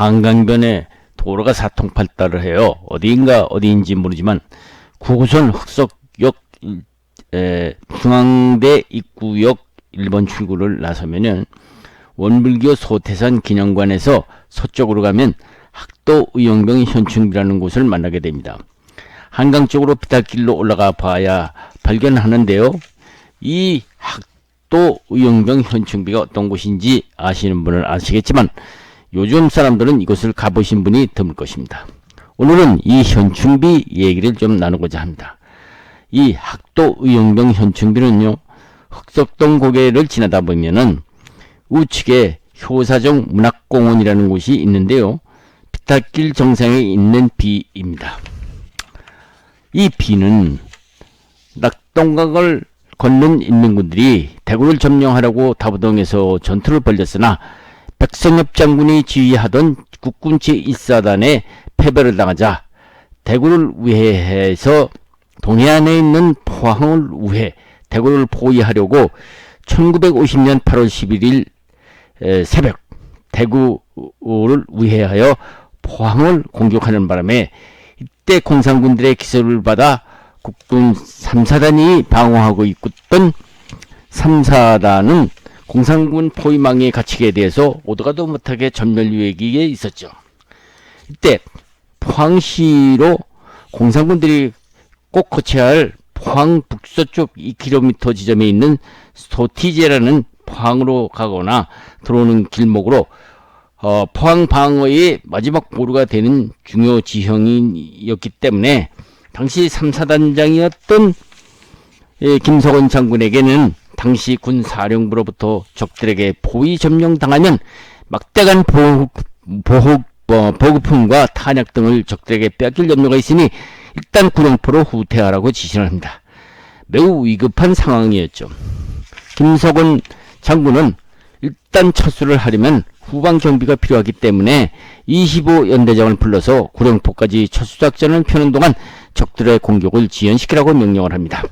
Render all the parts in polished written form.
한강변에 도로가 사통팔달을 해요. 어디인지 모르지만 9호선 흑석역 중앙대 입구역 1번 출구를 나서면은 원불교 소태산 기념관에서 서쪽으로 가면 학도 의용병 현충비라는 곳을 만나게 됩니다. 한강 쪽으로 비탈길로 올라가 봐야 발견하는데요. 이 학도 의용병 현충비가 어떤 곳인지 아시는 분은 아시겠지만 요즘 사람들은 이곳을 가보신 분이 드물 것입니다. 오늘은 이 현충비 얘기를 좀 나누고자 합니다. 이 학도 의용병 현충비는요, 흑석동 고개를 지나다 보면은 우측에 효사정 문학공원이라는 곳이 있는데요. 비탈길 정상에 있는 비입니다. 이 비는 낙동강을 걷는 인민군들이 대구를 점령하려고 다부동에서 전투를 벌였으나 백성엽 장군이 지휘하던 국군 제1사단에 패배를 당하자 대구를 우회해서 동해안에 있는 포항을 우회, 대구를 포위하려고 1950년 8월 11일 새벽 대구를 우회하여 포항을 공격하는 바람에 이때 공산군들의 기습을 받아 국군 3사단이 방어하고 있던 3사단은 공산군 포위망에 갇히게 돼서 오도가도 못하게 전멸 위기에 있었죠. 이때 포항시로 공산군들이 꼭 거쳐야 할 포항 북서쪽 2km 지점에 있는 소티제라는 포항으로 가거나 들어오는 길목으로 포항 방어의 마지막 보루가 되는 중요 지형이었기 때문에 당시 3사단장이었던 김석원 장군에게는 당시 군 사령부로부터 적들에게 포위 점령당하면 막대한 보급품과 탄약 등을 적들에게 빼앗길 염려가 있으니 일단 구룡포로 후퇴하라고 지시를 합니다. 매우 위급한 상황이었죠. 김석원 장군은 일단 철수를 하려면 후방 경비가 필요하기 때문에 25연대장을 불러서 구룡포까지 철수작전을 펴는 동안 적들의 공격을 지연시키라고 명령을 합니다.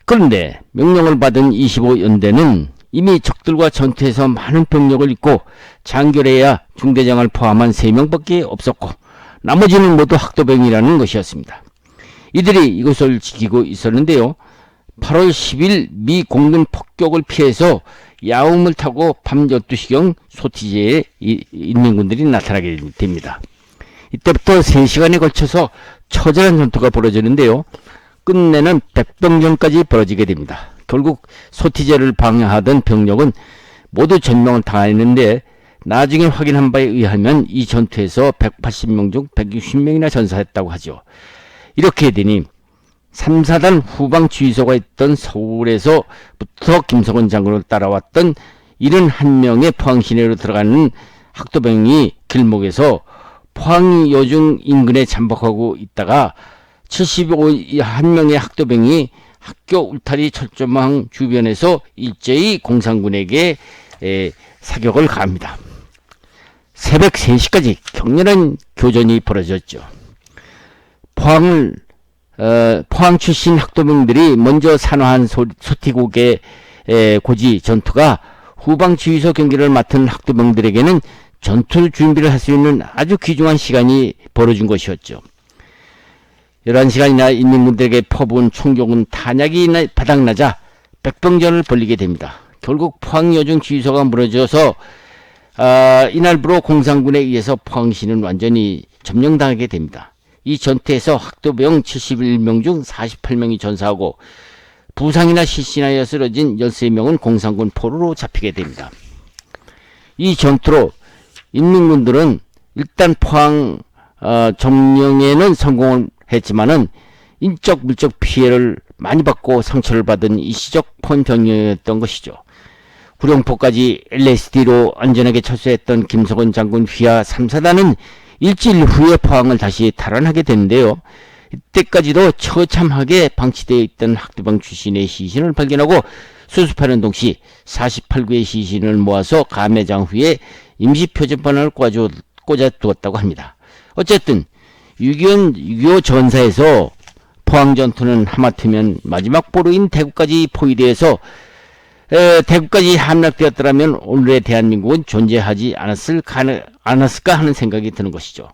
그런데 명령을 받은 25연대는 이미 적들과 전투에서 많은 병력을 잃고 장교래야 중대장을 포함한 3명밖에 없었고 나머지는 모두 학도병이라는 것이었습니다. 이들이 이것을 지키고 있었는데요. 8월 10일 미 공군 폭격을 피해서 야움을 타고 밤 12시경 소티제에 인민군들이 나타나게 됩니다. 이때부터 3시간에 걸쳐서 처절한 전투가 벌어지는데요. 끝내는 백병전까지 벌어지게 됩니다. 결국 소티제를 방어하던 병력은 모두 전명을 당했는데 나중에 확인한 바에 의하면 이 전투에서 180명 중 160명이나 전사했다고 하죠. 이렇게 되니 3사단 후방 지휘소가 있던 서울에서부터 김석원 장군을 따라왔던 71명의 포항 시내로 들어가는 학도병이 길목에서 포항 여중 인근에 잠복하고 있다가 71명의 학도병이 학교 울타리 철조망 주변에서 일제히 공산군에게 사격을 가합니다. 새벽 3시까지 격렬한 교전이 벌어졌죠. 포항 출신 학도병들이 먼저 산화한 소티고개 고지 전투가 후방 지휘소 경기를 맡은 학도병들에게는 전투 준비를 할 수 있는 아주 귀중한 시간이 벌어진 것이었죠. 11시간이나 인민군들에게 퍼부은 총격은 탄약이 바닥나자 백병전을 벌이게 됩니다. 결국 포항 여중 지휘소가 무너져서 이날부로 공산군에 의해서 포항시는 완전히 점령당하게 됩니다. 이 전투에서 학도병 71명 중 48명이 전사하고 부상이나 실신하여 쓰러진 13명은 공산군 포로로 잡히게 됩니다. 이 전투로 인민군들은 일단 포항 점령에는 성공을 했지만은 인적 물적 피해를 많이 받고 상처를 받은 일시적 포병이었던 것이죠. 구룡포까지 LSD로 안전하게 철수했던 김석원 장군 휘하 3사단은 일주일 후에 포항을 다시 탈환하게 되는데요. 이때까지도 처참하게 방치되어 있던 학도병 출신의 시신을 발견하고 수습하는 동시 48구의 시신을 모아서 감회장 후에 임시 표지판을 꽂아 두었다고 합니다. 어쨌든 6.25 전사에서 포항전투는 하마터면 마지막 보루인 대구까지 포위되어서 대구까지 함락되었더라면 오늘의 대한민국은 존재하지 않았을 않았을까 하는 생각이 드는 것이죠.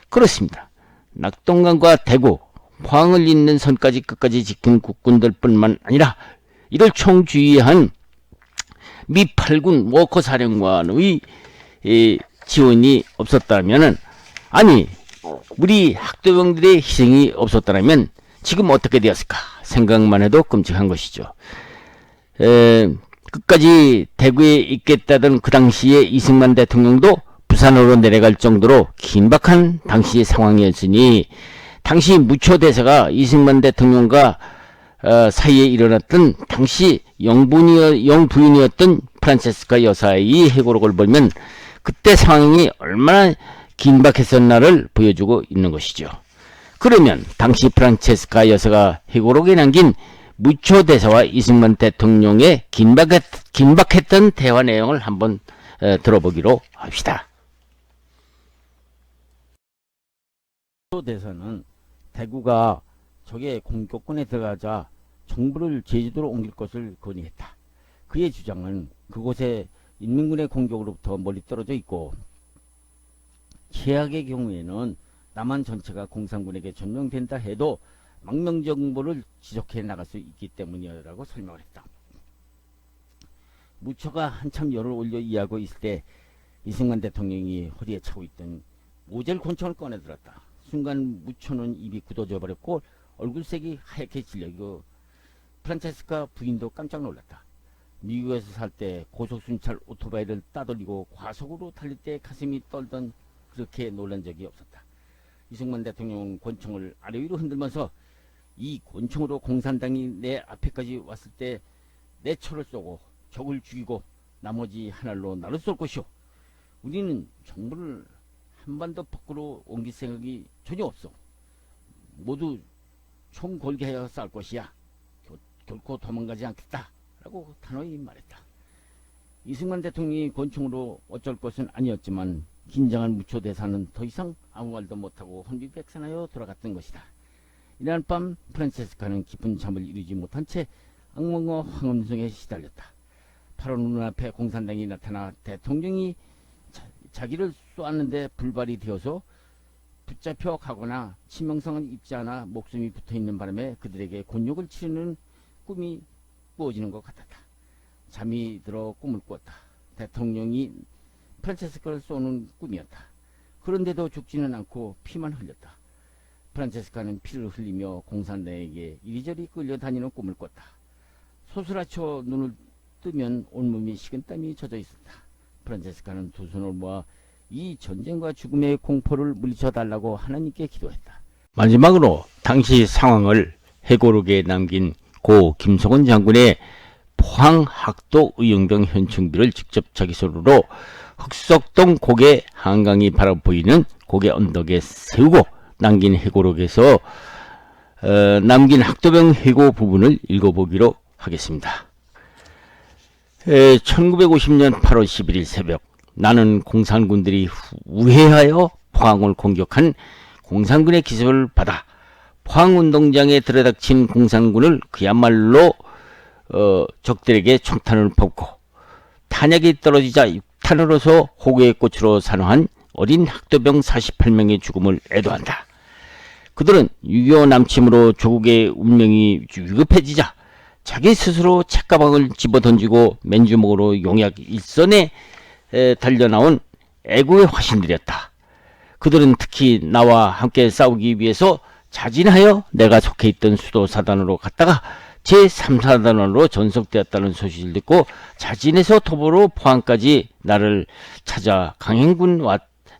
그렇습니다. 낙동강과 대구, 포항을 잇는 선까지 끝까지 지킨 국군들뿐만 아니라 이를 총주의한 미 8군 워커 사령관의 지원이 없었다면은, 아니 우리 학도병들의 희생이 없었다면 지금 어떻게 되었을까 생각만 해도 끔찍한 것이죠. 끝까지 대구에 있겠다던 그 당시에 이승만 대통령도 부산으로 내려갈 정도로 긴박한 당시의 상황이었으니, 당시 무초대사가 이승만 대통령과 사이에 일어났던 당시 영부인이었던 프란체스카 여사의 해고록을 보면 그때 상황이 얼마나 긴박했었나를 보여주고 있는 것이죠. 그러면 당시 프란체스카 여사가 해고록에 남긴 무초대사와 이승만 대통령의 긴박했던 대화 내용을 한번 들어보기로 합시다. 무초대사는 대구가 적의 공격권에 들어가자 정부를 제주도로 옮길 것을 건의했다. 그의 주장은 그곳에 인민군의 공격으로부터 멀리 떨어져 있고, 최악의 경우에는 남한 전체가 공산군에게 점령된다 해도 망명정보를 지속해 나갈 수 있기 때문이라고 설명을 했다. 무초가 한참 열을 올려 이해하고 있을 때 이승만 대통령이 허리에 차고 있던 모젤 권총을 꺼내들었다. 순간 무초는 입이 굳어져 버렸고 얼굴색이 하얗게 질려고 프란체스카 부인도 깜짝 놀랐다. 미국에서 살 때 고속순찰 오토바이를 따돌리고 과속으로 달릴 때 가슴이 떨던 그렇게 놀란 적이 없었다. 이승만 대통령은 권총을 아래 위로 흔들면서 이 권총으로 공산당이 내 앞에까지 왔을 때 내 초를 쏘고 적을 죽이고 나머지 하늘로 나를 쏠 것이오. 우리는 정부를 한반도 밖으로 옮길 생각이 전혀 없어. 모두 총 걸게 하여 쌀 것이야. 결코 도망가지 않겠다 라고 단호히 말했다. 이승만 대통령이 권총으로 어쩔 것은 아니었지만 긴장한 무초대사는 더 이상 아무 말도 못하고 혼비백산하여 돌아갔던 것이다. 이날 밤 프란체스카는 깊은 잠을 이루지 못한 채 악몽과 황음성에 시달렸다. 바로 눈앞에 공산당이 나타나 대통령이 자기를 쏘았는데 불발이 되어서 붙잡혀 가거나 치명상을 입지 않아 목숨이 붙어있는 바람에 그들에게 곤욕을 치르는 꿈이 꾸어지는 것 같았다. 잠이 들어 꿈을 꾸었다. 대통령이 프란체스카를 쏘는 꿈이었다. 그런데도 죽지는 않고 피만 흘렸다. 프란체스카는 피를 흘리며 공산당에게 이리저리 끌려다니는 꿈을 꿨다. 소스라쳐 눈을 뜨면 온몸이 식은땀이 젖어 있었다. 프란체스카는 두 손을 모아 이 전쟁과 죽음의 공포를 물리쳐달라고 하나님께 기도했다. 마지막으로 당시 상황을 해고록에 남긴 고 김석원 장군의 포항 학도 의용병 현충비를 직접 자기 손으로 흑석동 고개 한강이 바라보이는 고개 언덕에 세우고 남긴 해고록에서 남긴 학도병 해고 부분을 읽어보기로 하겠습니다. 1950년 8월 11일 새벽, 나는 공산군들이 우회하여 포항을 공격한 공산군의 기습을 받아 포항운동장에 들어닥친 공산군을 그야말로 적들에게 총탄을 뽑고 탄약이 떨어지자 육탄으로서 호구의 꽃으로 산화한 어린 학도병 48명의 죽음을 애도한다. 그들은 6.25 남침으로 조국의 운명이 위급해지자 자기 스스로 책가방을 집어던지고 맨주먹으로 용약 일선에 달려나온 애국의 화신들이었다. 그들은 특히 나와 함께 싸우기 위해서 자진하여 내가 속해 있던 수도사단으로 갔다가 제3사단으로 전속되었다는 소식을 듣고 자진해서 토보로 포항까지 나를 찾아 강행군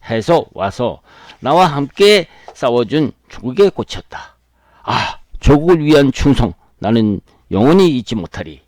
해서 와서 나와 함께 싸워준 조국의 꽃이었다. 아, 조국을 위한 충성, 나는 영원히 잊지 못하리.